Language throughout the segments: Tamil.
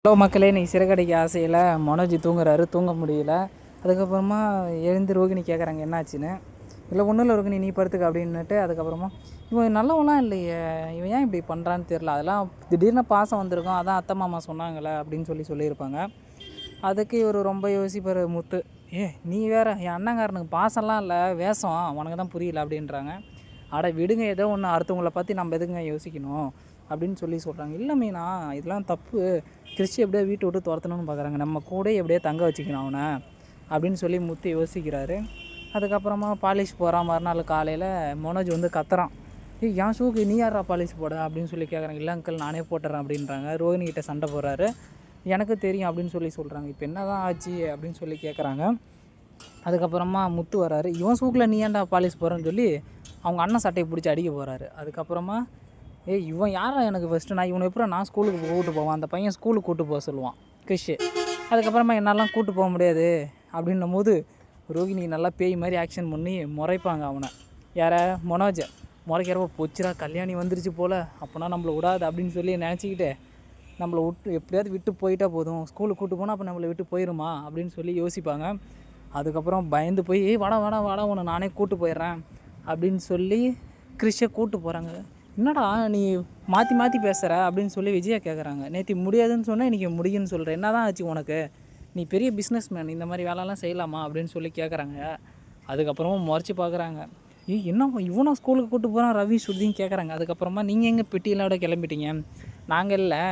ஹலோ மக்களே, இன்றைக்கி சிறகடிக்க ஆசையில் மனோஜ் தூங்குறாரு, தூங்க முடியல. அதுக்கப்புறமா எழுந்து ரோகிணி கேட்குறாங்க என்னாச்சுன்னு. இல்லை ஒன்றும் இல்லை ரோகிணி, நீ படுத்துக்க அப்படின்னுட்டு. அதுக்கப்புறமா இவன் நல்லவெல்லாம் இல்லையே, இவன் ஏன் இப்படி பண்ணுறான்னு தெரில, அதெல்லாம் திடீர்னு பாசம் வந்திருக்கும், அதான் அத்தை மாமா சொன்னாங்களே அப்படின்னு சொல்லியிருப்பாங்க. அதுக்கு இவர் ரொம்ப யோசிப்பார் முத்து. நீ வேற, என் அண்ணங்காரனுக்கு பாசம்லாம் இல்லை, வேஷம், உனக்கு தான் புரியல அப்படின்றாங்க. அட விடுங்க, ஏதோ ஒன்று, அடுத்தவங்களை பற்றி நம்ம எதுக்குங்க யோசிக்கணும் அப்படின்னு சொல்கிறாங்க. இல்லை மீனா, இதெல்லாம் தப்பு, கிறிஸ்டி எப்படியோ வீட்டை விட்டு துரத்தணும்னு பார்க்குறாங்க, நம்ம கூட எப்படியோ தங்க வச்சுக்கணும் அவனை அப்படின்னு சொல்லி முத்து யோசிக்கிறாரு. அதுக்கப்புறமா பாலிஷ் போகிறான். மறுநாள் காலையில் மனோஜ் வந்து கத்துறான், என் ஷூக்கு நீ யாரா பாலிஷ் போட அப்படின்னு சொல்லி கேட்குறாங்க. இல்லை அங்கிள், நானே போட்டுறேன் அப்படின்றாங்க. ரோஹிணி கிட்ட சண்டை போடுறாரு. எனக்கு தெரியும் அப்படின்னு சொல்கிறாங்க. இப்போ என்ன தான் ஆச்சு அப்படின்னு சொல்லி கேட்குறாங்க. அதுக்கப்புறமா முத்து வராரு. இவன் ஷூக்கில் நீ ஏன்டா பாலிஷ் போகிறேன்னு சொல்லி அவங்க அண்ணன் சட்டையை பிடிச்சி அடிக்க போகிறாரு. அதுக்கப்புறமா இவன் யாரா எனக்கு ஃபஸ்ட்டு, நான் இவனை எப்போ நான் ஸ்கூலுக்கு கூப்பிட்டு போவான், அந்த பையன் ஸ்கூலுக்கு கூப்பிட்டு போக சொல்லுவான் கிறிஷ். அதுக்கப்புறமா என்னெல்லாம் கூப்பிட்டு போக முடியாது அப்படின்னும் போது ரோகிணி நல்லா பேய் மாதிரி ஆக்ஷன் பண்ணி முறைப்பாங்க அவனை. யாரை? மனோஜை முறைக்கிறப்ப, பொச்சிரா கல்யாணி வந்துருச்சு போல், அப்போனா நம்மளை விடாது அப்படின்னு சொல்லி நினச்சிக்கிட்டு நம்மளை விட்டு எப்படியாவது விட்டு போயிட்டா போதும், ஸ்கூலுக்கு கூப்பிட்டு போனால் அப்போ நம்மளை விட்டு போயிடுமா அப்படின்னு சொல்லி யோசிப்பாங்க. அதுக்கப்புறம் பயந்து போய் வாடா வாடா வாடா, உன்னை நானே கூப்பிட்டு போயிடுறேன் அப்படின்னு சொல்லி கிறிஷை கூப்பிட்டு போகிறாங்க. என்னடா நீ மாற்றி மாற்றி பேசுகிற அப்படின்னு சொல்லி விஜயா கேட்குறாங்க. நேற்று முடியாதுன்னு சொன்னால் இன்றைக்கி முடியும்னு சொல்கிறேன், என்ன தான் ஆச்சு உனக்கு, நீ பெரிய பிஸ்னஸ் மேன், இந்த மாதிரி வேலைலாம் செய்யலாமா அப்படின்னு சொல்லி கேட்குறாங்க. அதுக்கப்புறமா முறைச்சி பார்க்குறாங்க. என்ன இவனும் ஸ்கூலுக்கு கூப்பிட்டு போகிறான் ரவி ஸ்ருதின்னு கேட்குறாங்க. அதுக்கப்புறமா நீங்கள் எங்கே பெட்டியிலோட கிளம்பிட்டீங்க, நாங்கள் இல்லை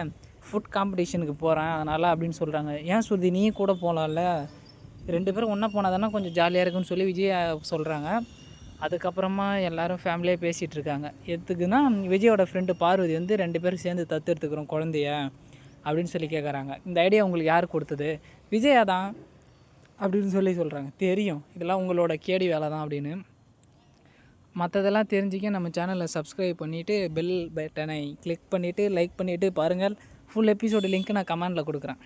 ஃபுட் காம்படிஷனுக்கு போகிறேன் அதனால் அப்படின்னு சொல்கிறாங்க. ஏன் ஸ்ருதி நீ கூட போகலாம்ல, 2 பேரும் ஒன்றா போனால் தானே கொஞ்சம் ஜாலியாக இருக்குன்னு சொல்லி விஜயா சொல்கிறாங்க. அதுக்கப்புறமா எல்லோரும் ஃபேமிலியாக பேசிகிட்டு இருக்காங்க. எதுக்குன்னா விஜயோட ஃப்ரெண்டு பார்வதி வந்து 2 பேரும் சேர்ந்து தத்தெடுத்துக்கிறோம் குழந்தைய அப்படின்னு சொல்லி கேட்குறாங்க. இந்த ஐடியா உங்களுக்கு யார் கொடுத்தது? விஜயா தான் அப்படின்னு சொல்லி சொல்கிறாங்க. தெரியும், இதெல்லாம் உங்களோட கேடி வேலை தான் அப்படின்னு. மற்றதெல்லாம் தெரிஞ்சிக்க நம்ம சேனலை சப்ஸ்கிரைப் பண்ணிவிட்டு பெல் பட்டனை கிளிக் பண்ணிவிட்டு லைக் பண்ணிவிட்டு பாருங்கள். ஃபுல் எபிசோடு லிங்க் நான் கமெண்டில் கொடுக்குறேன்.